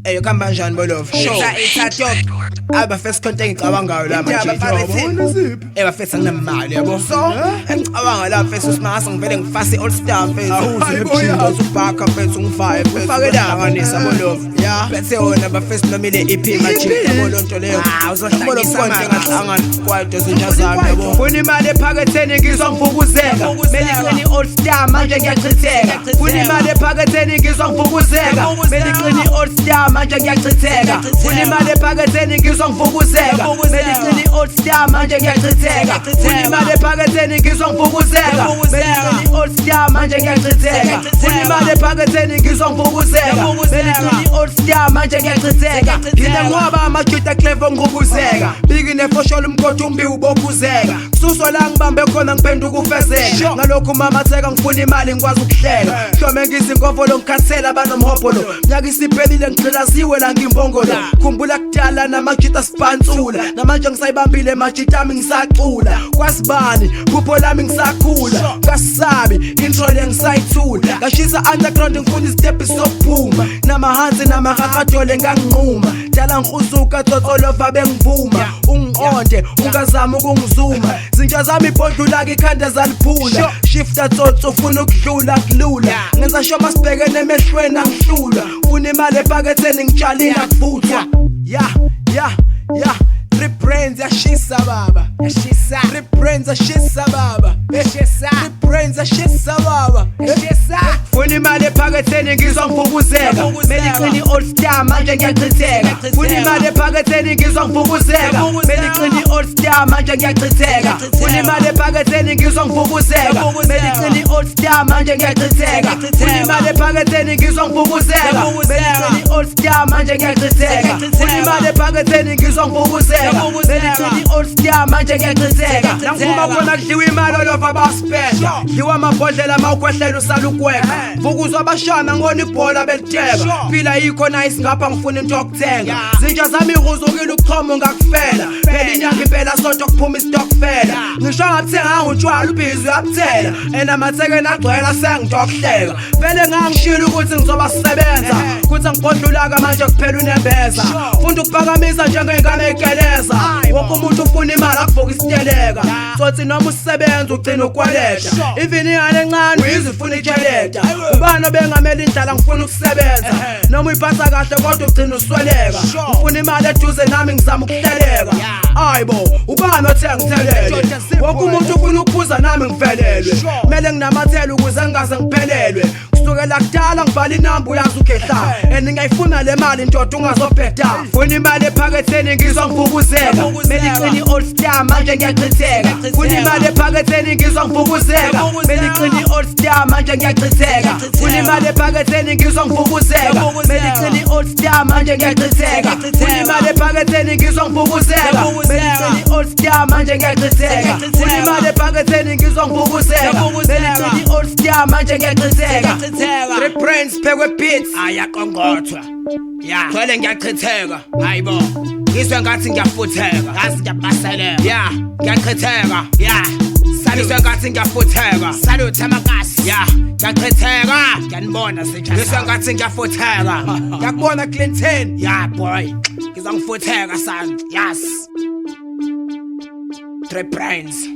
Eyo kamba kanjani bolofu show ithatha yonke abafesi content ngicabangayo la manje abafesi anginemali yabo so engicabanga la mfesi usimasa ngivele ngifase all star mfesi awuze ubhaka mfesi ungifaye ufake la nganisa bolofu ya bese wona abafesi nomile EP manje bolonto leyo uzohlangisa ngahlangana kwaito zinja zami yabo funa imali ephaketheni ngizwa ngivukuzeka meliqini all star manje ngiyachitheka funa imali ephaketheni ngizwa ngivukuzeka meliqini all star manje ngiyachitheka funa imali ephaketheni ngizwa ngivukuzeka meliqini all star manje ngiyachitheka funa imali ephaketheni ngizwa ngivukuzeka meliqini all star manje ngiyachitheka funa imali ephaketheni ngizwa ngivukuzeka meliqini all star manje ngiyachitheka yina ngoba amajuda clever ngubuzeka bikine foshol umkhothi umbi ubokuzeka suswa la ngibambe khona ngiphenduka ufezeka ngalokho mama theka ngifuna imali ngikwazi ukuhlela hlome ngizinkofo longikhansela banomhobholo nyaka isiphelile ngicela siwe la ngimbongolo khumbula kudala namajita sipantsula namanje ngisayibambile majita ami ngisacula kwasibani phupho lami ngisakhula ngasisabi intro lengisayithula ngashisa underground ngifuna istep sokuphuma namahansi namahahadole nganginquma dala ngikhuzuka tsotsolofa bengivuma ungiqonde ungazama ukungizuma zinja zami ibhodlula ikhanda zaliphula shifta tsotso ufuna ukudlula kulula ngenza shoma sibhekene emehlweni angihlula ufuna imali ephaketheni ngitshalile akuvuthwa ya 3 brains yashisa baba yashisa 3 brains yashisa baba yashisa 3 brains yashisa baba yashisa funa imali ephaketheni ngizwa ngivukuzeka meliqini all star manje ngiyachitheka funa imali ephaketheni ngizwa ngivukuzeka meliqini all star manje ngiyachitheka funa imali ephaketheni ngizwa ngivukuzeka meliqini all star manje ngiyachitheka funa imali ephaketheni ngizwa ngivukuzeka meliqini all star manje ngiyachitheka funa imali ephaketheni ngizwa ngivukuzeka meliqini all star manje ngiyachitheka nangifuma khona kudliwa imali olofa baspenda dliwa amabhodlela mawukhwehlela usala ukweka vukuzwa abashana ngona ibhola belitsheba phila yikho nice ngapha ngifuna into yokuthenga zinja zami nguzukile ukuchoma ngakufela phela inyanga impela sonto kuphuma istokfela ngisho ngakuthenga ngutshwala ubhizi uyabuthela enamatheke nagcwela sengitokuhleka vele ngangishilo ukuthi ngizoba sisebenza kuthi ngibhodlula manje kuphela unembeza funda ukuphakamisa njengengane ekeleza wonke umuntu ufuna imali akuvuka isiteleka sothi noma usebenza ugcina ukweleta even ingane encane uyizifuna itsheleta ubani obengamela indlala ngifuna ukusebenza noma uyiphatha kahle kodwa ugcina usweleka ngifuna imali eduze nami ngizama ukuhleleka ayibo ubani othe ngithelele wonke umuntu ufuna ukuphuza nami ngivelelwe kumele nginamathele ukuze ngingaze ngiphelelwe kusukela kudala ngivala inamba uyazi ukhehla ngingayifuna le mali ndoda ungazobheda funa imali ephaketheni ngizwa ngivukuzeka meliqini all star manje ngiyachitheka funa imali ephaketheni ngizwa ngivukuzeka meliqini all star manje ngiyachitheka funa imali ephaketheni ngizwa ngivukuzeka meliqini all star manje ngiyachitheka funa imali ephaketheni ngizwa ngivukuzeka meliqini all star manje ngiyachitheka funa imali ephaketheni ngizwa ngivukuzeka meliqini all star manje ngiyachitheka 3 brains phekwe beats ayakongothwa ya khwele ngiyachitheka hayibo ngizwe ngathi ngiyafutheka ngazi ngiyabaselela ya ngiyachitheka ya saluthe ngathi ngiyafutheka saluthe amakasi ya ngiyachitheka ngiyanibona senja ngizwe ngathi ngiyafutheka ngiyakubona Clinton ya boy ngizangifutheka son yes 3 brains